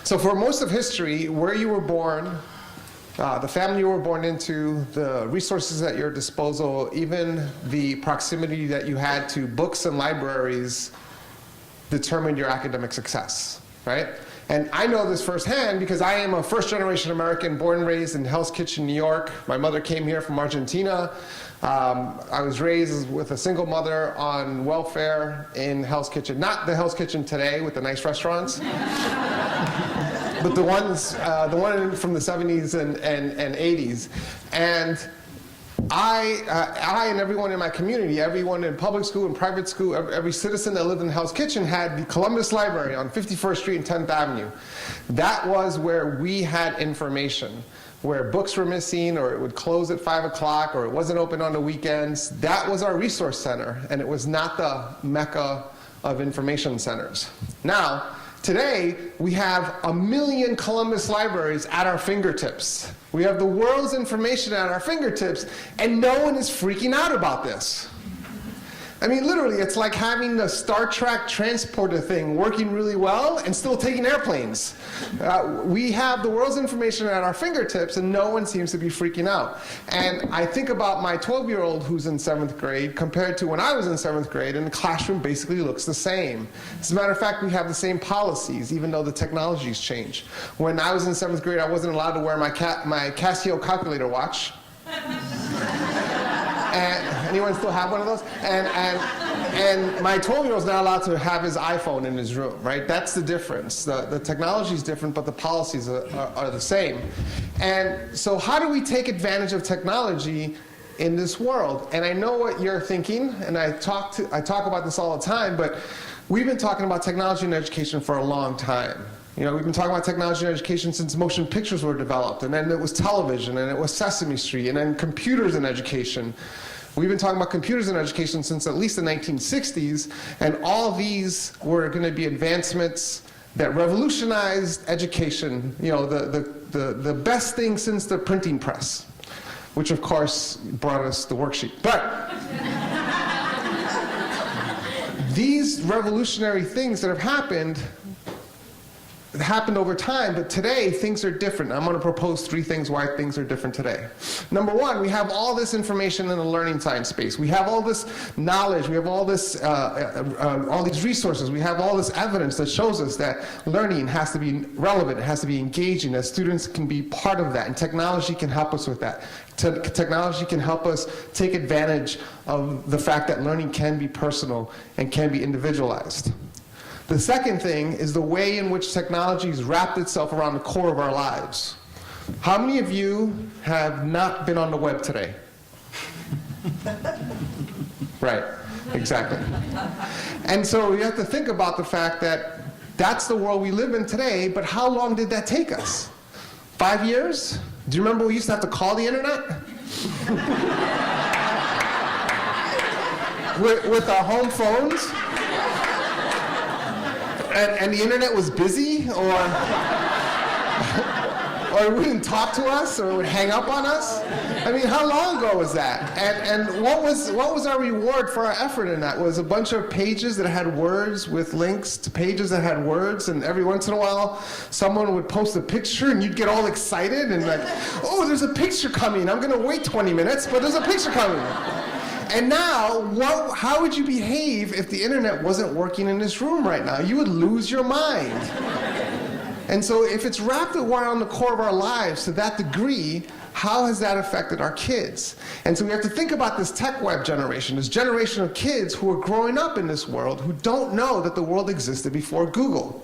So for most of history, where you were born, the family you were born into, the resources at your disposal, even the proximity that you had to books and libraries determined your academic success, right? And I know this firsthand because I am a first-generation American born and raised in Hell's Kitchen, New York. My mother came here from Argentina. I was raised with a single mother on welfare in Hell's Kitchen. Not the Hell's Kitchen today with the nice restaurants, but the one from the 70s and 80s. And I and everyone in my community, everyone in public school and private school, every citizen that lived in Hell's Kitchen had the Columbus Library on 51st Street and 10th Avenue. That was where we had information. Where books were missing, or it would close at 5 o'clock, or it wasn't open on the weekends. That was our resource center, and it was not the mecca of information centers. Now, today, we have 1 million Columbus libraries at our fingertips. We have the world's information at our fingertips, and no one is freaking out about this. I mean, literally, it's like having the Star Trek transporter thing working really well and still taking airplanes. We have the world's information at our fingertips, and no one seems to be freaking out. And I think about my 12-year-old who's in 7th grade compared to when I was in 7th grade, and the classroom basically looks the same. As a matter of fact, we have the same policies, even though the technology's changed. When I was in 7th grade, I wasn't allowed to wear my Casio calculator watch. And anyone still have one of those? And my 12-year-old's not allowed to have his iPhone in his room, right? That's the difference. The technology is different, but the policies are the same. And so how do we take advantage of technology in this world? And I know what you're thinking, and I talk about this all the time, but we've been talking about technology in education for a long time. You know, we've been talking about technology in education since motion pictures were developed, and then it was television, and it was Sesame Street, and then computers in education. We've been talking about computers in education since at least the 1960s, and all these were going to be advancements that revolutionized education, you know, the best thing since the printing press, which of course brought us the worksheet. But these revolutionary things that have happened over time, but today things are different. I'm going to propose 3 things why things are different today. Number 1, we have all this information in the learning science space. We have all this knowledge. We have all this, all these resources. We have all this evidence that shows us that learning has to be relevant. It has to be engaging. That students can be part of that, and technology can help us with that. Technology can help us take advantage of the fact that learning can be personal and can be individualized. The second thing is the way in which technology has wrapped itself around the core of our lives. How many of you have not been on the web today? Right, exactly. And so you have to think about the fact that that's the world we live in today, but how long did that take us? 5 years? Do you remember we used to have to call the internet? with our home phones? And the internet was busy, or it wouldn't talk to us, or it would hang up on us. I mean, how long ago was that? And what was our reward for our effort in that? Was a bunch of pages that had words with links to pages that had words, and every once in a while someone would post a picture and you'd get all excited and like, oh, there's a picture coming. I'm going to wait 20 minutes, but there's a picture coming. And now, how would you behave if the internet wasn't working in this room right now? You would lose your mind. And so if it's wrapped around the core of our lives to that degree, how has that affected our kids? And so we have to think about this tech web generation, this generation of kids who are growing up in this world who don't know that the world existed before Google.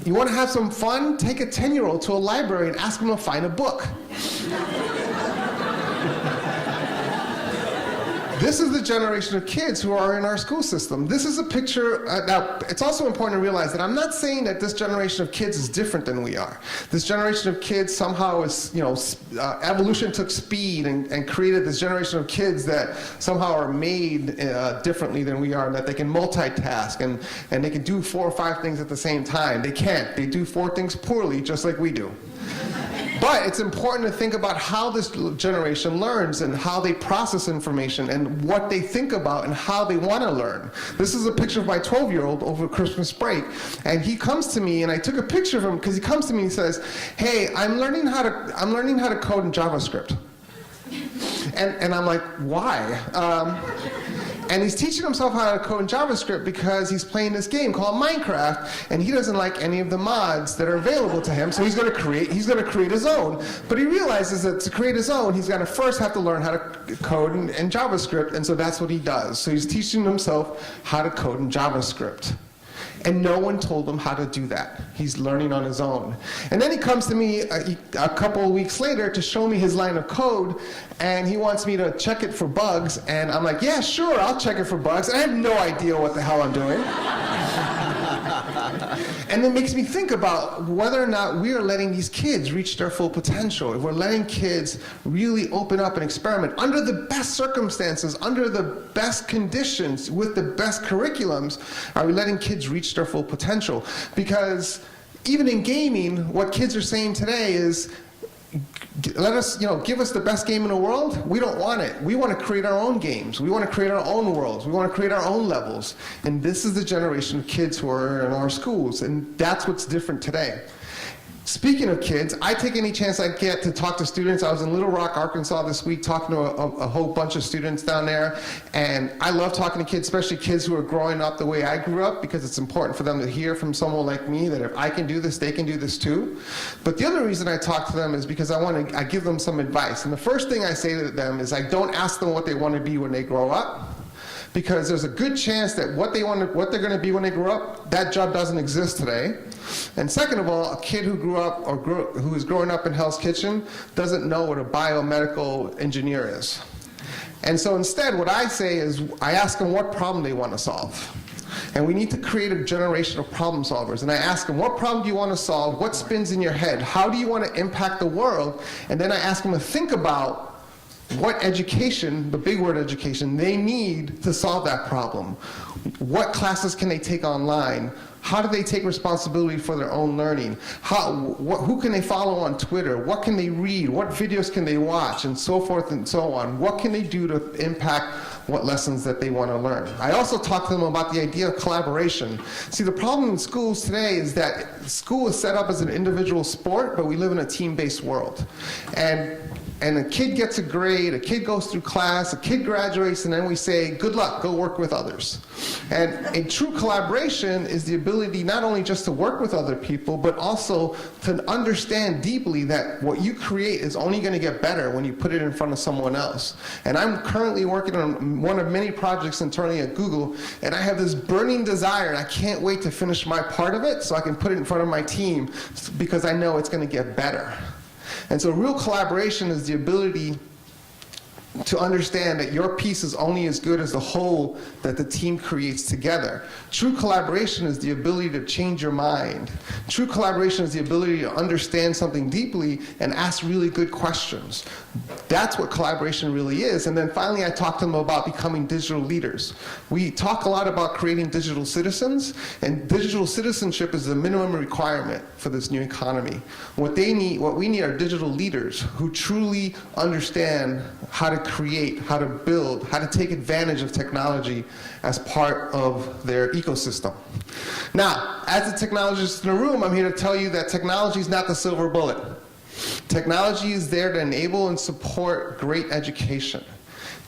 You want to have some fun? Take a 10-year-old to a library and ask them to find a book. This is the generation of kids who are in our school system. This is a picture. Now, it's also important to realize that I'm not saying that this generation of kids is different than we are. This generation of kids somehow is, you know, evolution took speed and created this generation of kids that somehow are made differently than we are, and that they can multitask and they can do 4 or 5 things at the same time. They can't. They do 4 things poorly, just like we do. But it's important to think about how this generation learns and how they process information and what they think about and how they want to learn. This is a picture of my 12-year-old over Christmas break. And he comes to me, and I took a picture of him because he comes to me and he says, "Hey, I'm learning how to code in JavaScript." And I'm like, "Why?" And he's teaching himself how to code in JavaScript because he's playing this game called Minecraft, and he doesn't like any of the mods that are available to him, so he's going to create his own. But he realizes that to create his own, he's going to first have to learn how to code in JavaScript, and so that's what he does. So he's teaching himself how to code in JavaScript. And no one told him how to do that. He's learning on his own. And then he comes to me a couple of weeks later to show me his line of code, and he wants me to check it for bugs. And I'm like, "Yeah, sure, I'll check it for bugs." And I have no idea what the hell I'm doing. And it makes me think about whether or not we are letting these kids reach their full potential. If we're letting kids really open up and experiment under the best circumstances, under the best conditions, with the best curriculums, are we letting kids reach their full potential? Because even in gaming, what kids are saying today is, give us the best game in the world. We don't want it. We want to create our own games. We want to create our own worlds. We want to create our own levels. And this is the generation of kids who are in our schools. And that's what's different today. Speaking of kids, I take any chance I get to talk to students. I was in Little Rock, Arkansas this week talking to a whole bunch of students down there. And I love talking to kids, especially kids who are growing up the way I grew up, because it's important for them to hear from someone like me that if I can do this, they can do this too. But the other reason I talk to them is because I give them some advice. And the first thing I say to them is I don't ask them what they want to be when they grow up, because there's a good chance that what they're going to be when they grow up, that job doesn't exist today. And second of all, a kid who grew up who is growing up in Hell's Kitchen doesn't know what a biomedical engineer is. And so instead, what I say is I ask them what problem they want to solve. And we need to create a generation of problem solvers. And I ask them, what problem do you want to solve? What spins in your head? How do you want to impact the world? And then I ask them to think about what education, the big word education, they need to solve that problem. What classes can they take online? How do they take responsibility for their own learning? Who can they follow on Twitter? What can they read? What videos can they watch? And so forth and so on. What can they do to impact what lessons that they want to learn? I also talk to them about the idea of collaboration. See, the problem in schools today is that school is set up as an individual sport, but we live in a team-based world. And a kid gets a grade, a kid goes through class, a kid graduates, and then we say, good luck, go work with others. And a true collaboration is the ability not only just to work with other people, but also to understand deeply that what you create is only going to get better when you put it in front of someone else. And I'm currently working on one of many projects internally at Google, and I have this burning desire, and I can't wait to finish my part of it so I can put it in front of my team, because I know it's going to get better. And so real collaboration is the ability to understand that your piece is only as good as the whole that the team creates together. True collaboration is the ability to change your mind. True collaboration is the ability to understand something deeply and ask really good questions. That's what collaboration really is. And then finally, I talk to them about becoming digital leaders. We talk a lot about creating digital citizens, and digital citizenship is the minimum requirement for this new economy. What we need are digital leaders who truly understand how to create, how to build, how to take advantage of technology as part of their ecosystem. Now, as a technologist in the room, I'm here to tell you that technology is not the silver bullet. Technology is there to enable and support great education.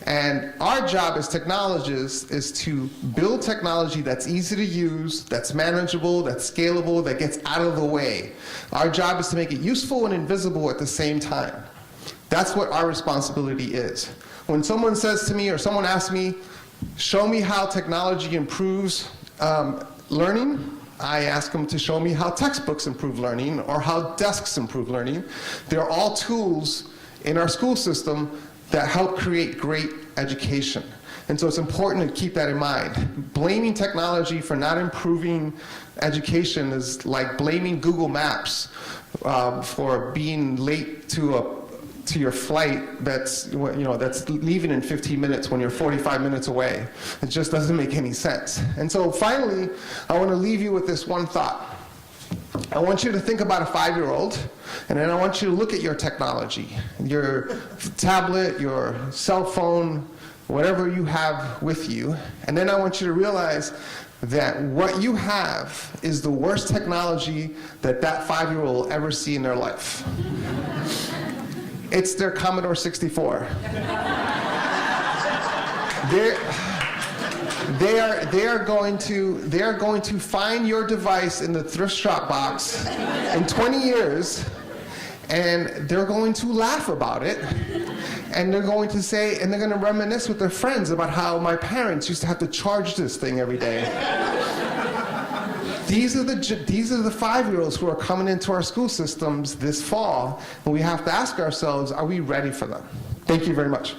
And our job as technologists is to build technology that's easy to use, that's manageable, that's scalable, that gets out of the way. Our job is to make it useful and invisible at the same time. That's what our responsibility is. When someone says to me, or someone asks me, show me how technology improves learning, I ask them to show me how textbooks improve learning or how desks improve learning. They're all tools in our school system that help create great education. And so it's important to keep that in mind. Blaming technology for not improving education is like blaming Google Maps for being late to your flight that's leaving in 15 minutes when you're 45 minutes away. It just doesn't make any sense. And so finally, I want to leave you with this one thought. I want you to think about a 5-year-old, and then I want you to look at your technology, your tablet, your cell phone, whatever you have with you, and then I want you to realize that what you have is the worst technology that 5-year-old will ever see in their life. It's their Commodore 64. They are going to find your device in the thrift shop box in 20 years, and they're going to laugh about it, and they're going to say, and they're going to reminisce with their friends about how my parents used to have to charge this thing every day. These are the 5-year-olds who are coming into our school systems this fall, and we have to ask ourselves, are we ready for them? Thank you very much.